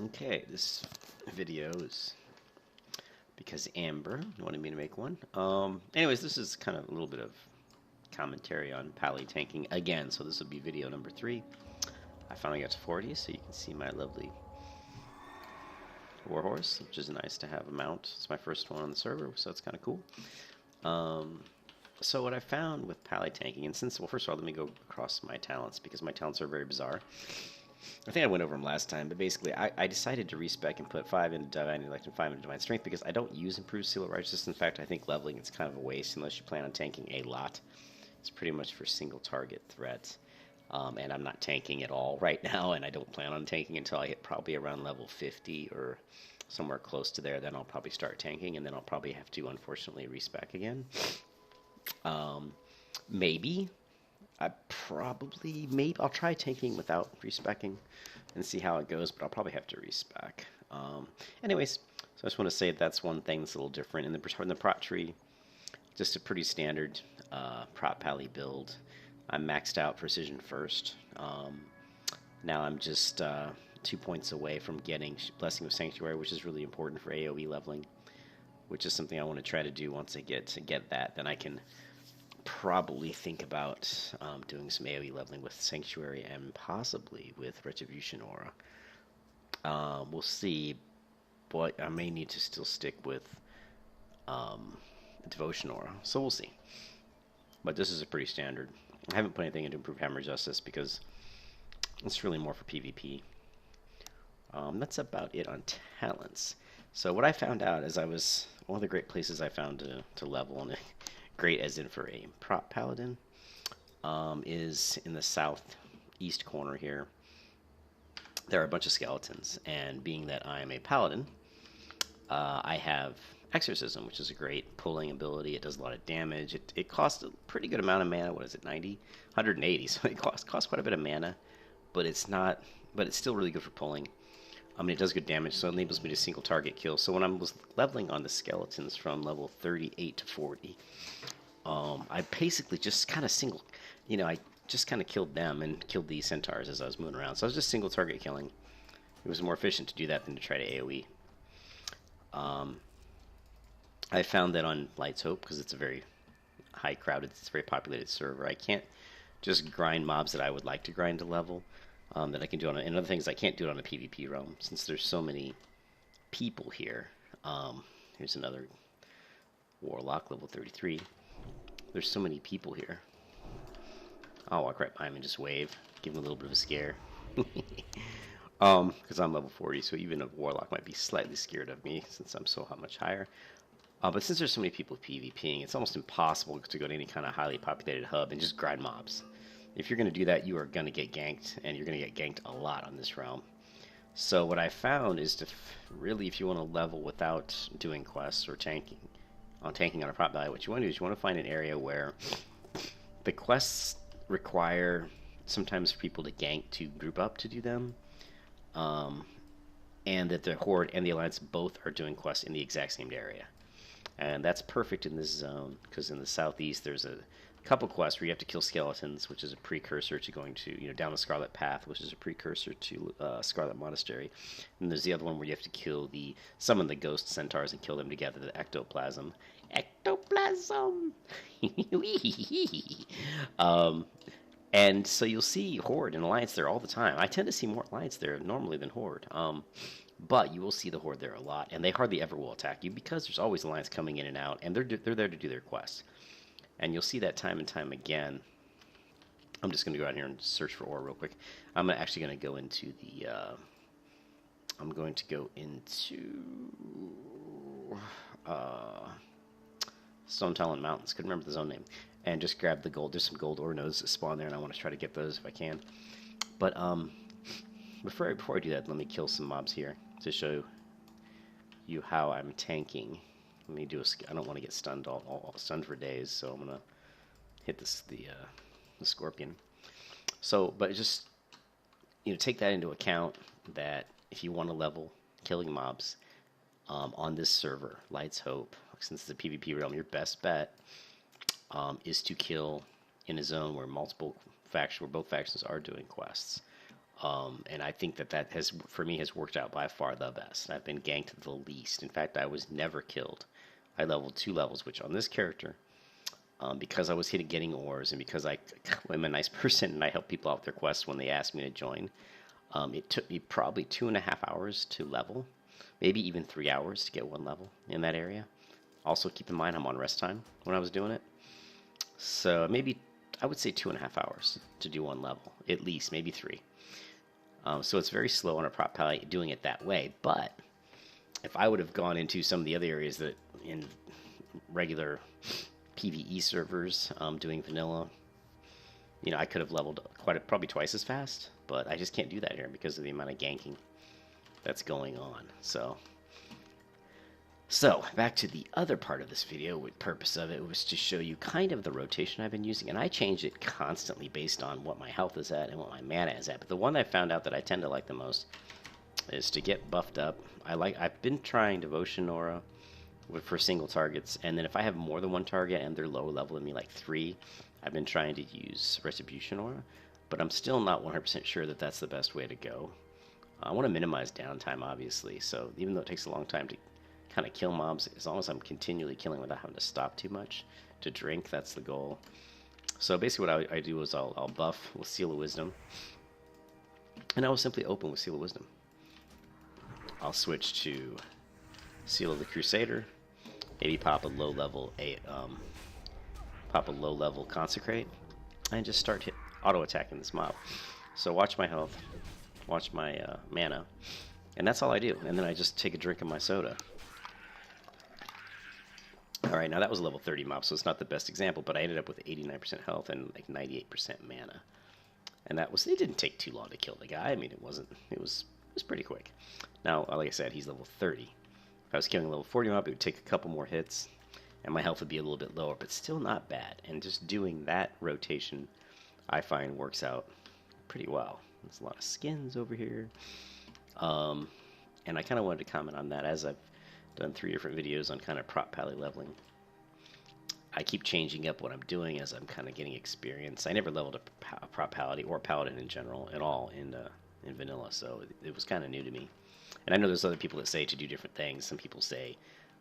Okay, this video is because Amber wanted me to make one. Anyways, this is kind of a little bit of commentary on Paly tanking again, so this will be video number 3. I finally got to 40, so you can see my lovely warhorse, which is nice to have a mount. It's my first one on the server, so it's kind of cool. So what I found with Paly tanking, and since, well, first of all, let me go across my talents, because my talents are very bizarre. I think I went over them last time, but basically I decided to respec and put 5 into Divine Intellect and 5 into Divine Strength because I don't use Improved Seal of Righteousness. In fact, I think leveling it's kind of a waste unless you plan on tanking a lot. It's pretty much for single target threats. And I'm not tanking at all right now, and I don't plan on tanking until I hit probably around level 50 or somewhere close to there. Then I'll probably start tanking, and then I'll probably have to, unfortunately, respec again. Maybe maybe I'll try tanking without respecking and see how it goes, but I'll probably have to respec. Anyways, so I just want to say that's one thing that's a little different. In the Prot tree, just a pretty standard Prot Paly build. I'm maxed out Precision first. Now I'm just 2 points away from getting Blessing of Sanctuary, which is really important for AoE leveling, which is something I want to try to do once I get that. Then I can probably think about doing some AoE leveling with Sanctuary and possibly with Retribution Aura. We'll see, but I may need to still stick with Devotion Aura, so we'll see. But this is a pretty standard. I haven't put anything into Improved Hammer Justice because it's really more for PvP. That's about it on talents. So what I found out is one of the great places I found to level, and great as in for a Prot Paladin, is in the southeast corner here. There are a bunch of skeletons, and being that I am a Paladin, I have Exorcism, which is a great pulling ability. It does a lot of damage. It costs a pretty good amount of mana. What is it, 90? 180, so it costs quite a bit of mana, but it's still really good for pulling. I mean, it does good damage, so it enables me to single target kill. So when I was leveling on the skeletons from level 38 to 40, I basically just kind of I just kind of killed them and killed the centaurs as I was moving around. So I was just single target killing. It was more efficient to do that than to try to AoE. I found that on Light's Hope, because it's a very it's a very populated server, I can't just grind mobs that I would like to grind to level. That I can do and other things I can't do it on a PvP realm since there's so many people here. Here's another Warlock level 33. There's so many people here. I'll walk right by him and just wave, give him a little bit of a scare. Because I'm level 40, so even a Warlock might be slightly scared of me since I'm so much higher. But since there's so many people PvPing, it's almost impossible to go to any kind of highly populated hub and just grind mobs. If you're going to do that, you are going to get ganked, and you're going to get ganked a lot on this realm. So what I found is to really, if you want to level without doing quests or tanking on a Prot value, what you want to do is you want to find an area where the quests require sometimes people to gank to group up to do them, and that the Horde and the Alliance both are doing quests in the exact same area. And that's perfect in this zone, because in the southeast there's a couple quests where you have to kill skeletons, which is a precursor to going to, down the Scarlet Path, which is a precursor to Scarlet Monastery. And there's the other one where you have to summon the ghost centaurs and kill them together, the ectoplasm. Ectoplasm! And so you'll see Horde and Alliance there all the time. I tend to see more Alliance there normally than Horde. But you will see the Horde there a lot, and they hardly ever will attack you because there's always Alliance coming in and out, and they're there to do their quests. And you'll see that time and time again. I'm just going to go out here and search for ore real quick. I'm actually going to go into the... I'm going to go into... Stone Talon Mountains. Couldn't remember the zone name. And just grab the gold. There's some gold ore nodes that spawn there, and I want to try to get those if I can. But before I do that, let me kill some mobs here to show you how I'm tanking. Let me do I don't want to get stunned stunned for days, so I'm gonna hit the scorpion. So, but just take that into account that if you want to level killing mobs on this server, Light's Hope, since it's a PvP realm, your best bet is to kill in a zone where both factions are doing quests. And I think that has, for me, has worked out by far the best. I've been ganked the least. In fact, I was never killed. I leveled 2 levels, which on this character, because I was getting ores, and because I'm a nice person and I help people out with their quests when they ask me to join, it took me probably 2.5 hours to level, maybe even 3 hours to get 1 level in that area. Also, keep in mind I'm on rest time when I was doing it, so maybe I would say 2.5 hours to do 1 level, at least, maybe 3. So it's very slow on a prop Paly doing it that way. But if I would have gone into some of the other areas that in regular PvE servers doing vanilla, I could have leveled probably twice as fast. But I just can't do that here because of the amount of ganking that's going on. So back to the other part of this video. The purpose of it was to show you kind of the rotation I've been using, and I change it constantly based on what my health is at and what my mana is at. But the one I found out that I tend to like the most is to get buffed up. I've been trying Devotion Aura for single targets, and then if I have more than 1 target and they're lower level than me, like 3, I've been trying to use Retribution Aura, but I'm still not 100% sure that that's the best way to go. I want to minimize downtime, obviously, so even though it takes a long time to kind of kill mobs, as long as I'm continually killing without having to stop too much to drink, that's the goal. So basically what I do is I'll buff with Seal of Wisdom, and I will simply open with Seal of Wisdom. I'll switch to Seal of the Crusader, maybe pop a low level Consecrate, and just start auto attacking this mob. So watch my health, watch my mana, and that's all I do. And then I just take a drink of my soda. Alright, now that was a level 30 mob, so it's not the best example, but I ended up with 89% health and like 98% mana. And it didn't take too long to kill the guy. I mean, it was pretty quick. Now, like I said, he's level 30. If I was killing a level 40 mob, it would take a couple more hits, and my health would be a little bit lower, but still not bad. And just doing that rotation, I find, works out pretty well. There's a lot of skins over here. And I kind of wanted to comment on that, as I've done 3 different videos on kind of prop Paly leveling. I keep changing up what I'm doing as I'm kind of getting experience. I never leveled a prop Paly or Paladin in general at all in vanilla, so it was kind of new to me. And I know there's other people that say to do different things. Some people say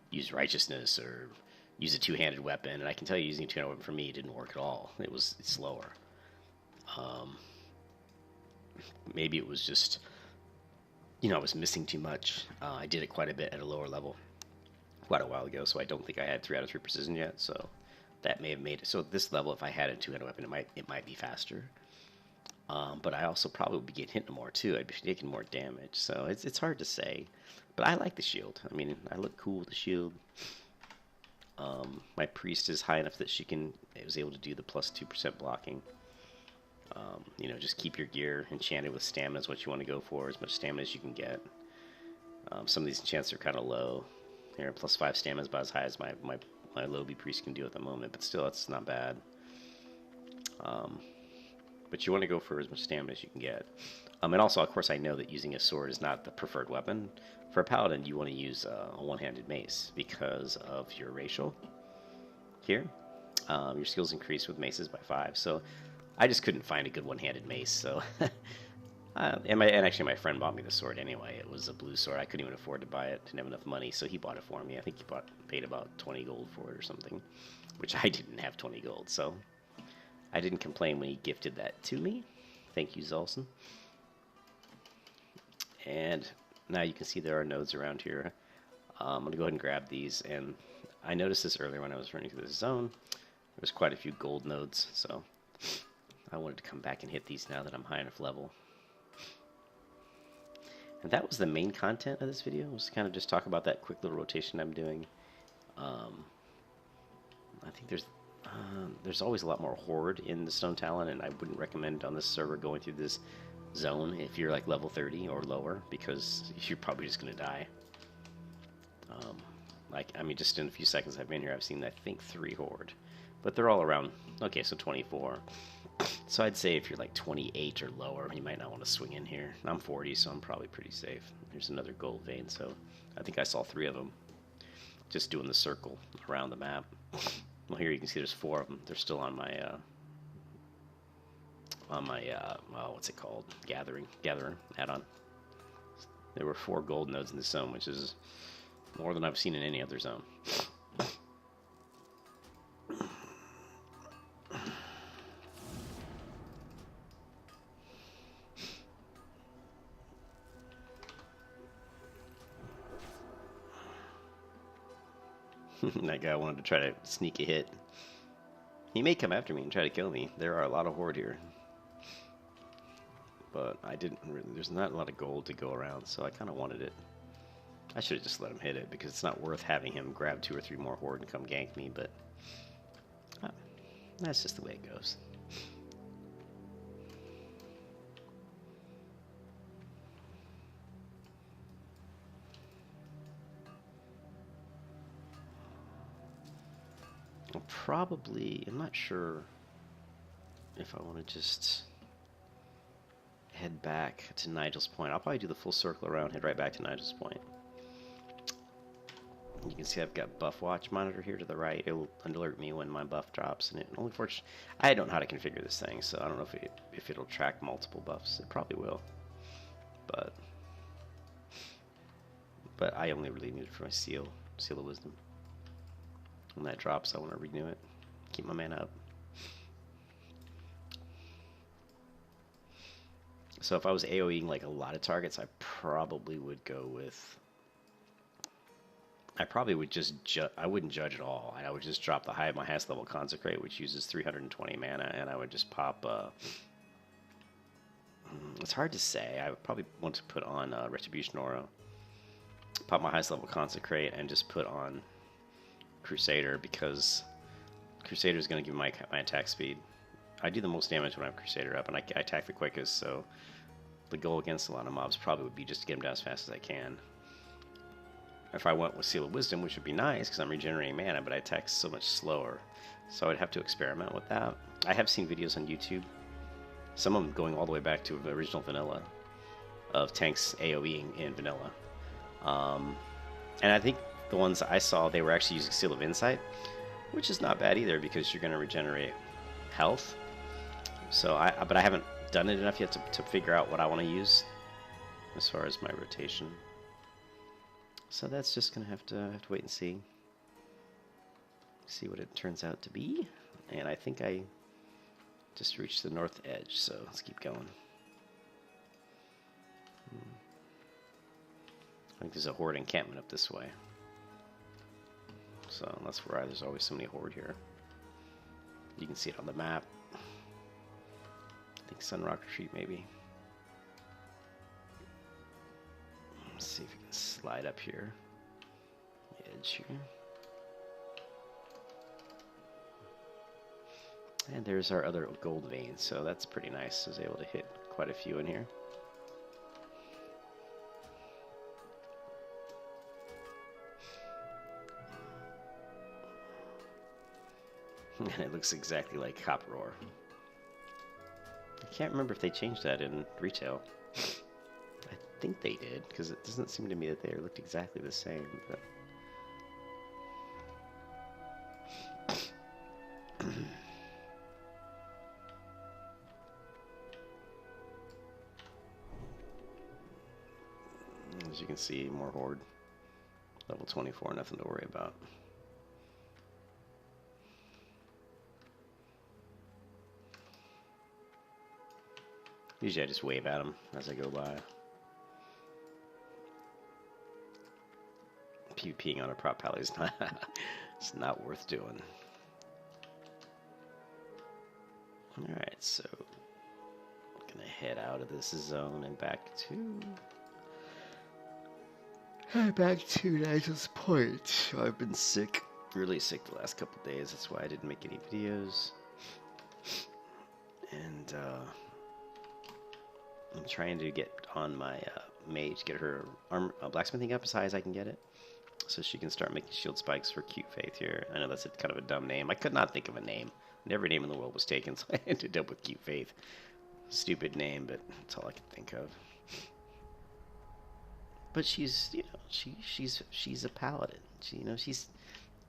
use Righteousness or use a two-handed weapon, and I can tell you using a two-handed weapon for me didn't work at all. It's slower. Maybe it was just, I was missing too much. I did it quite a bit at a lower level quite a while ago, so I don't think I had 3 out of 3 precision yet, so that may have made it. So at this level, if I had a two-handed weapon, it might be faster. But I also probably would be getting hit more too. I'd be taking more damage, so it's hard to say. But I like the shield. I mean, I look cool with the shield. My priest is high enough that I was able to do the plus 2% blocking. Just keep your gear enchanted with stamina is what you want to go for, as much stamina as you can get. Some of these enchants are kind of low. Here, plus 5 stamina is about as high as my Lobby priest can do at the moment, but still, that's not bad. But you want to go for as much stamina as you can get. And also, of course, I know that using a sword is not the preferred weapon. For a paladin, you want to use a one-handed mace because of your racial. Here, your skills increase with maces by 5. So I just couldn't find a good one-handed mace. So, and actually, my friend bought me the sword anyway. It was a blue sword. I couldn't even afford to buy it. Didn't have enough money, so he bought it for me. I think he paid about 20 gold for it or something, which I didn't have 20 gold. So I didn't complain when he gifted that to me. Thank you, Zolson. And now you can see there are nodes around here. I'm going to go ahead and grab these. And I noticed this earlier when I was running through this zone. There's quite a few gold nodes, so I wanted to come back and hit these now that I'm high enough level. And that was the main content of this video. Was kind of just talk about that quick little rotation I'm doing. I think there's always a lot more horde in the Stone Talon, and I wouldn't recommend on this server going through this zone if you're like level 30 or lower, because you're probably just going to die. Just in a few seconds I've been here, I've seen, I think, 3 horde. But they're all around, okay, so 24. So I'd say if you're like 28 or lower, you might not want to swing in here. I'm 40, so I'm probably pretty safe. There's another gold vein, so I think I saw 3 of them just doing the circle around the map. Well, here you can see there's 4 of them. They're still on my on my what's it called? Gatherer add-on. There were 4 gold nodes in this zone, which is more than I've seen in any other zone. That guy wanted to try to sneak a hit. He may come after me and try to kill me. There are a lot of horde here. But I didn't really, there's not a lot of gold to go around, so I kind of wanted it. I should have just let him hit it, because it's not worth having him grab 2 or 3 more horde and come gank me, but that's just the way it goes. I'm not sure if I want to just head back to Nigel's Point. I'll probably do the full circle around, head right back to Nigel's Point. You can see I've got buff watch monitor here to the right. It will alert me when my buff drops, and it only fortunately, I don't know how to configure this thing, so I don't know if it'll track multiple buffs. It probably will, but I only really need it for my seal of wisdom. When that drops, I want to renew it. Keep my mana up. So if I was AoEing like a lot of targets, I probably would go with... I probably would just... I wouldn't judge at all. I would just drop my highest level Consecrate, which uses 320 mana, and I would just pop... it's hard to say. I would probably want to put on Retribution Aura. Pop my highest level Consecrate, and just put on Crusader, because Crusader is going to give my attack speed. I do the most damage when I have Crusader up, and I attack the quickest, so the goal against a lot of mobs probably would be just to get them down as fast as I can. If I went with Seal of Wisdom, which would be nice because I'm regenerating mana, but I attack so much slower, so I'd have to experiment with that. I have seen videos on YouTube, some of them going all the way back to the original vanilla, of tanks AoEing in vanilla. And I think the ones I saw, they were actually using Seal of Insight, which is not bad either because you're going to regenerate health. So but I haven't done it enough yet to figure out what I want to use as far as my rotation. So that's just going to have to wait and see what it turns out to be. And I think I just reached the north edge, so let's keep going. I think there's a horde encampment up this way. So that's where there's always so many horde here. You can see it on the map. I think Sunrock Retreat, maybe. Let's see if we can slide up here. The edge here. And there's our other gold vein, so that's pretty nice. I was able to hit quite a few in here. And it looks exactly like copper ore. I can't remember if they changed that in retail. I think they did, because it doesn't seem to me that they looked exactly the same. But as you can see, more horde. Level 24, nothing to worry about. Usually I just wave at them as I go by. PvPing on a prop Paly is it's not worth doing. Alright, so I'm gonna head out of this zone and back to Nigel's Point. I've been sick, really sick the last couple days. That's why I didn't make any videos. And I'm trying to get on my mage, get her blacksmithing up as high as I can get it, so she can start making shield spikes for Cute Faith here. I know that's kind of a dumb name. I could not think of a name. Every name in the world was taken, so I ended up with Cute Faith. Stupid name, but that's all I could think of. But she's, you know, she's a paladin. She's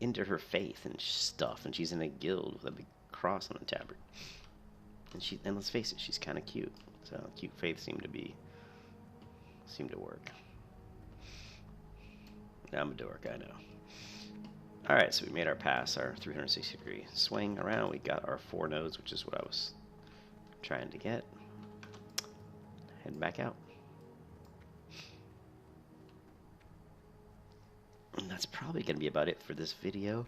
into her faith and stuff, and she's in a guild with a big cross on the tabard. And let's face it, she's kind of cute. So cute faith seemed to work. I'm a dork, I know. Alright, so we made our pass, our 360-degree swing around. We got our 4 nodes, which is what I was trying to get. Heading back out. And that's probably going to be about it for this video.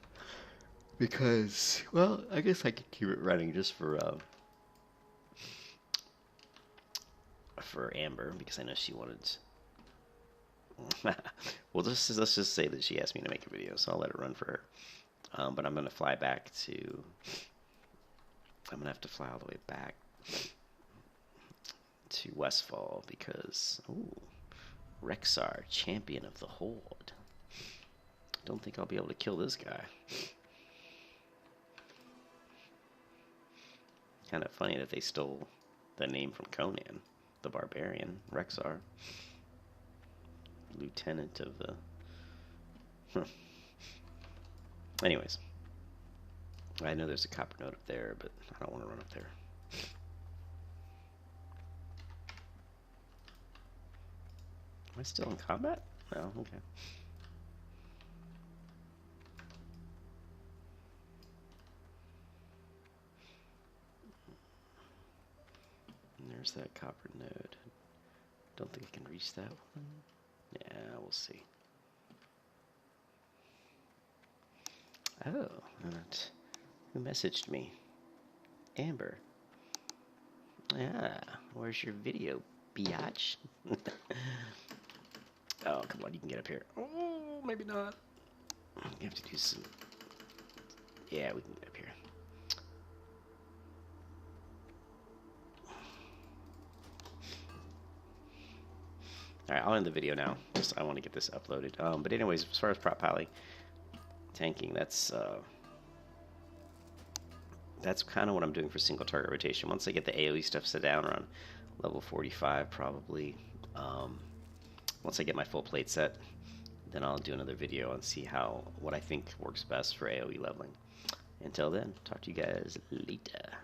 Because, well, I guess I could keep it running just for Amber, because I know she wanted... well, let's just say that she asked me to make a video, so I'll let it run for her. But I'm going to fly back to... I'm going to have to fly all the way back to Westfall, because... Ooh, Rexar, champion of the Horde. Don't think I'll be able to kill this guy. Kind of funny that they stole the name from Conan, the Barbarian, Rexar. Lieutenant of the... Anyways. I know there's a copper node up there, but I don't want to run up there. Am I still in combat? No, okay. And there's that copper node. Don't think I can reach that one. Yeah, we'll see. Oh, who messaged me? Amber. Yeah, where's your video, biatch? Oh, come on, you can get up here. Oh, maybe not. You have to do some... Yeah, we can get up here. Alright, I'll end the video now. I want to get this uploaded. But anyways, as far as Prot Paly tanking, that's kind of what I'm doing for single target rotation. Once I get the AoE stuff set down around level 45, probably. Once I get my full plate set, then I'll do another video and see what I think works best for AoE leveling. Until then, talk to you guys later.